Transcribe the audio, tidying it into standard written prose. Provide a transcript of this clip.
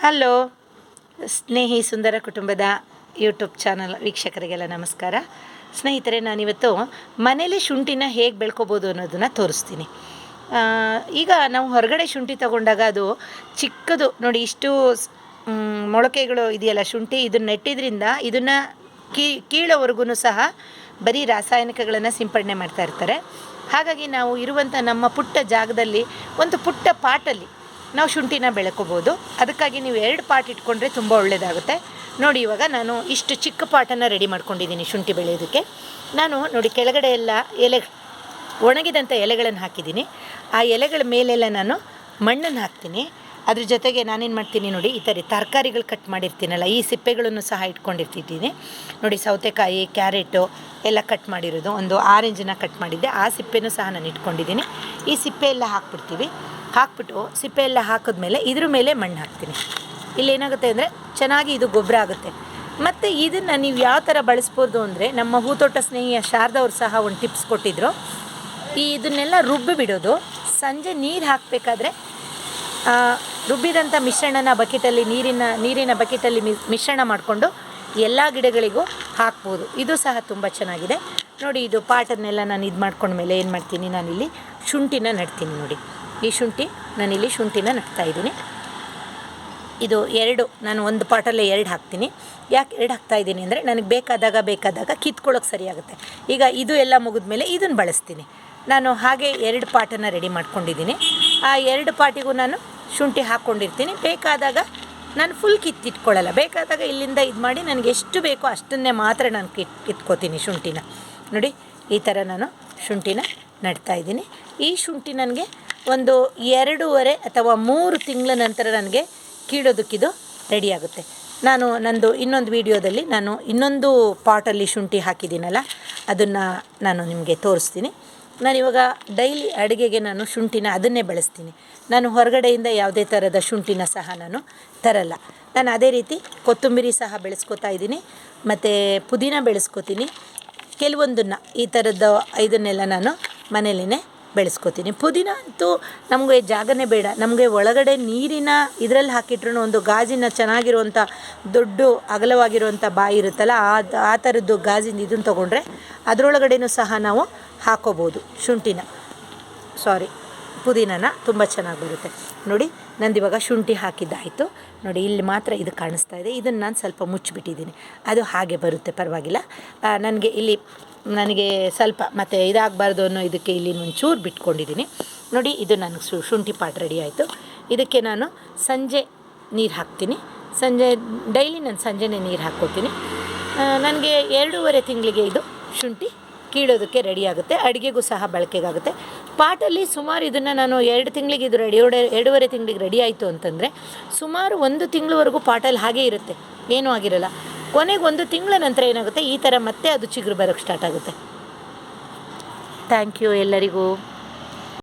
Hello ಸ್ನೇಹಿ ಸುಂದರ ಕುಟುಂಬದ YouTube channel ವೀಕ್ಷಕರಿಗೆಲ್ಲ ನಮಸ್ಕಾರ. ಸ್ನೇಹಿತರೆ, ನಾನಿವತ್ತು ಮನೇಲಿ ಶುಂಠಿನ ಹೇಗೆ ಬೆಳ್ಕೊಬೋದು ಅನ್ನೋದನ್ನು ತೋರಿಸ್ತೀನಿ. ಈಗ ನಾವು ಹೊರಗಡೆ ಶುಂಠಿ ತಗೊಂಡಾಗ ಅದು ಚಿಕ್ಕದು ನೋಡಿ, ಇಷ್ಟು ಮೊಳಕೆಗಳು ಇದೆಯಲ್ಲ ಶುಂಠಿ, ಇದನ್ನು ನೆಟ್ಟಿದ್ರಿಂದ ಇದನ್ನು ಕೀಳೋವರೆಗೂ ಸಹ ಬರೀ ರಾಸಾಯನಿಕಗಳನ್ನು ಸಿಂಪಡಣೆ ಮಾಡ್ತಾ ಇರ್ತಾರೆ. ಹಾಗಾಗಿ ನಾವು ಇರುವಂಥ ನಮ್ಮ ಪುಟ್ಟ ಜಾಗದಲ್ಲಿ ಒಂದು ಪುಟ್ಟ ಪಾಟಲ್ಲಿ ನಾವು ಶುಂಠಿನ ಬೆಳ್ಕೊಬೋದು. ಅದಕ್ಕಾಗಿ ನೀವು 2 ಪಾಟ್ ಇಟ್ಕೊಂಡ್ರೆ ತುಂಬ ಒಳ್ಳೆಯದಾಗುತ್ತೆ. ನೋಡಿ, ಇವಾಗ ನಾನು ಇಷ್ಟು ಚಿಕ್ಕ ಪಾಟನ್ನು ರೆಡಿ ಮಾಡ್ಕೊಂಡಿದ್ದೀನಿ ಶುಂಠಿ ಬೆಳೆಯೋದಕ್ಕೆ. ನಾನು ನೋಡಿ, ಕೆಳಗಡೆ ಎಲ್ಲ ಒಣಗಿದಂಥ ಎಲೆಗಳನ್ನು ಹಾಕಿದ್ದೀನಿ. ಆ ಎಲೆಗಳ ಮೇಲೆಲ್ಲ ನಾನು ಮಣ್ಣನ್ನು ಹಾಕ್ತೀನಿ. ಅದ್ರ ಜೊತೆಗೆ ನಾನೇನು ಮಾಡ್ತೀನಿ ನೋಡಿ, ಈ ಥರ ತರಕಾರಿಗಳು ಕಟ್ ಮಾಡಿರ್ತೀನಲ್ಲ, ಈ ಸಿಪ್ಪೆಗಳನ್ನು ಸಹ ಇಟ್ಕೊಂಡಿರ್ತಿದ್ದೀನಿ. ನೋಡಿ, ಸೌತೆಕಾಯಿ, ಕ್ಯಾರೆಟು ಎಲ್ಲ ಕಟ್ ಮಾಡಿರೋದು, ಒಂದು ಆರೆಂಜನ್ನ ಕಟ್ ಮಾಡಿದ್ದೆ, ಆ ಸಿಪ್ಪೆನೂ ಸಹ ನಾನು ಇಟ್ಕೊಂಡಿದ್ದೀನಿ. ಈ ಸಿಪ್ಪೆ ಎಲ್ಲ ಹಾಕ್ಬಿಟ್ಟು ಸಿಪ್ಪೆ ಎಲ್ಲ ಹಾಕಿದ್ಮೇಲೆ ಇದ್ರ ಮೇಲೆ ಮಣ್ಣು ಹಾಕ್ತೀನಿ. ಇಲ್ಲೇನಾಗುತ್ತೆ ಅಂದರೆ ಚೆನ್ನಾಗಿ ಇದು ಗೊಬ್ಬರ ಆಗುತ್ತೆ. ಮತ್ತು ಇದನ್ನು ನೀವು ಯಾವ ಥರ ಬಳಸ್ಬೋದು ಅಂದರೆ, ನಮ್ಮ ಹೂತೋಟ ಸ್ನೇಹಿಯ ಶಾರದಾ ಅವ್ರು ಸಹ ಒಂದು ಟಿಪ್ಸ್ ಕೊಟ್ಟಿದ್ದರು. ಇದನ್ನೆಲ್ಲ ರುಬ್ಬಿ ಬಿಡೋದು, ಸಂಜೆ ನೀರು ಹಾಕಬೇಕಾದ್ರೆ ರುಬ್ಬಿದಂಥ ಮಿಶ್ರಣನ ಬಕೆಟಲ್ಲಿ ನೀರಿನ ಬಕೆಟಲ್ಲಿ ಮಿಶ್ರಣ ಮಾಡಿಕೊಂಡು ಎಲ್ಲ ಗಿಡಗಳಿಗೂ ಹಾಕ್ಬೋದು. ಇದು ಸಹ ತುಂಬ ಚೆನ್ನಾಗಿದೆ. ನೋಡಿ, ಇದು ಪಾಟನ್ನೆಲ್ಲ ನಾನು ಇದು ಮಾಡ್ಕೊಂಡ್ಮೇಲೆ ಏನು ಮಾಡ್ತೀನಿ, ನಾನಿಲ್ಲಿ ಶುಂಠಿನ ನೆಡ್ತೀನಿ. ನೋಡಿ, ಈ ನಾನಿಲ್ಲಿ ಶುಂಠಿನ ನೆಡ್ತಾಯಿದ್ದೀನಿ. ಇದು 2, ನಾನು ಒಂದು ಪಾಟಲ್ಲೇ 2 ಹಾಕ್ತೀನಿ. ಯಾಕೆ 2 ಹಾಕ್ತಾಯಿದ್ದೀನಿ ಅಂದರೆ, ನನಗೆ ಬೇಕಾದಾಗ ಕಿತ್ಕೊಳ್ಳೋಕೆ ಸರಿಯಾಗುತ್ತೆ. ಈಗ ಇದು ಎಲ್ಲ ಮುಗಿದ್ಮೇಲೆ ಇದನ್ನು ಬಳಸ್ತೀನಿ. ನಾನು ಹಾಗೆ 2 ಪಾಟನ್ನು ರೆಡಿ ಮಾಡ್ಕೊಂಡಿದ್ದೀನಿ. ಆ 2 ಪಾಟಿಗೂ ನಾನು ಶುಂಠಿ ಹಾಕ್ಕೊಂಡಿರ್ತೀನಿ. ಬೇಕಾದಾಗ ನಾನು ಫುಲ್ ಕಿತ್ತಿಟ್ಕೊಳ್ಳಲ್ಲ. ಬೇಕಾದಾಗ ಇಲ್ಲಿಂದ ಇದು ಮಾಡಿ ನನಗೆ ಎಷ್ಟು ಬೇಕೋ ಅಷ್ಟನ್ನೇ ಮಾತ್ರ ನಾನು ಕಿತ್ಕೋತೀನಿ ಶುಂಠಿನ. ನೋಡಿ, ಈ ಥರ ನಾನು ಶುಂಠಿನ ನೆಡ್ತಾಯಿದ್ದೀನಿ. ಈ ಶುಂಠಿ ನನಗೆ ಒಂದು 2.5 ಅಥವಾ 3 ತಿಂಗಳ ನಂತರ ನನಗೆ ಕೀಳೋದಕ್ಕಿದು ರೆಡಿಯಾಗುತ್ತೆ. ನಂದು ಇನ್ನೊಂದು ವೀಡಿಯೋದಲ್ಲಿ ನಾನು ಇನ್ನೊಂದು ಪಾಟಲ್ಲಿ ಶುಂಠಿ ಹಾಕಿದ್ದೀನಲ್ಲ, ಅದನ್ನು ನಾನು ನಿಮಗೆ ತೋರಿಸ್ತೀನಿ. ನಾನಿವಾಗ ಡೈಲಿ ಅಡುಗೆಗೆ ನಾನು ಶುಂಠಿನ ಅದನ್ನೇ ಬಳಸ್ತೀನಿ. ನಾನು ಹೊರಗಡೆಯಿಂದ ಯಾವುದೇ ಥರದ ಶುಂಠಿನ ಸಹ ನಾನು ತರಲ್ಲ. ನಾನು ಅದೇ ರೀತಿ ಕೊತ್ತಂಬರಿ ಸಹ ಬೆಳೆಸ್ಕೊತಾ ಇದ್ದೀನಿ, ಮತ್ತು ಪುದೀನ ಬೆಳೆಸ್ಕೊತೀನಿ. ಕೆಲವೊಂದನ್ನು ಈ ಥರದ್ದು ಇದನ್ನೆಲ್ಲ ನಾನು ಮನೇಲೇ ಬೆಳೆಸ್ಕೊತೀನಿ. ಪುದೀನ ಅಂತೂ ನಮಗೆ ಜಾಗನೇ ಬೇಡ. ನಮಗೆ ಒಳಗಡೆ ನೀರಿನ ಇದರಲ್ಲಿ ಹಾಕಿಟ್ರೂ ಒಂದು ಗಾಜಿನ ಚೆನ್ನಾಗಿರುವಂಥ ದೊಡ್ಡ ಅಗಲವಾಗಿರುವಂಥ ಬಾಯಿ ಇರುತ್ತಲ್ಲ, ಆ ಥರದ್ದು ಗಾಜಿನ ಇದನ್ನು ತೊಗೊಂಡ್ರೆ ಅದರೊಳಗಡೆನೂ ಸಹ ನಾವು ಹಾಕೋಬೋದು ಪುದೀನನ ತುಂಬ ಚೆನ್ನಾಗಿ ಬರುತ್ತೆ. ನೋಡಿ, ನಂದಿವಾಗ ಶುಂಠಿ ಹಾಕಿದ್ದಾಯಿತು. ನೋಡಿ, ಇಲ್ಲಿ ಮಾತ್ರ ಇದು ಕಾಣಿಸ್ತಾ ಇದೆ. ಇದನ್ನು ನಾನು ಸ್ವಲ್ಪ ಮುಚ್ಚಿಬಿಟ್ಟಿದ್ದೀನಿ, ಅದು ಹಾಗೆ ಬರುತ್ತೆ, ಪರವಾಗಿಲ್ಲ. ನನಗೆ ಸ್ವಲ್ಪ ಮತ್ತು ಇದಾಗಬಾರ್ದು ಅನ್ನೋ ಇದಕ್ಕೆ ಇಲ್ಲಿ ಒಂಚೂರು ಬಿಟ್ಕೊಂಡಿದ್ದೀನಿ. ನೋಡಿ, ಇದು ನನಗೆ ಶುಂಠಿ ಪಾಟ್ ರೆಡಿ ಆಯಿತು. ಇದಕ್ಕೆ ನಾನು ಸಂಜೆ ನೀರು ಹಾಕ್ತೀನಿ. ಡೈಲಿ ನಾನು ಸಂಜೆನೇ ನೀರು ಹಾಕ್ಕೊತೀನಿ. ನನಗೆ 2.5 ತಿಂಗಳಿಗೆ ಇದು ಶುಂಠಿ ಕೀಳೋದಕ್ಕೆ ರೆಡಿಯಾಗುತ್ತೆ. ಅಡುಗೆಗೂ ಸಹ ಬಳಕೆಗಾಗುತ್ತೆ. ಪಾಟಲ್ಲಿ ಸುಮಾರು ಇದನ್ನು ನಾನು 2 ತಿಂಗಳಿಗೆ ಇದು 2.5 ತಿಂಗಳಿಗೆ ರೆಡಿ ಆಯಿತು ಅಂತಂದರೆ ಸುಮಾರು 1 ತಿಂಗಳವರೆಗೂ ಪಾಟಲ್ಲಿ ಹಾಗೇ ಇರುತ್ತೆ, ಏನೂ ಆಗಿರಲ್ಲ. ಕೊನೆಗೆ 1 ತಿಂಗಳ ನಂತರ ಏನಾಗುತ್ತೆ, ಈ ಥರ ಮತ್ತೆ ಅದು ಚಿಗುರು ಬರೋಕ್ಕೆ ಸ್ಟಾರ್ಟ್ ಆಗುತ್ತೆ. ಥ್ಯಾಂಕ್ ಯು ಎಲ್ಲರಿಗೂ.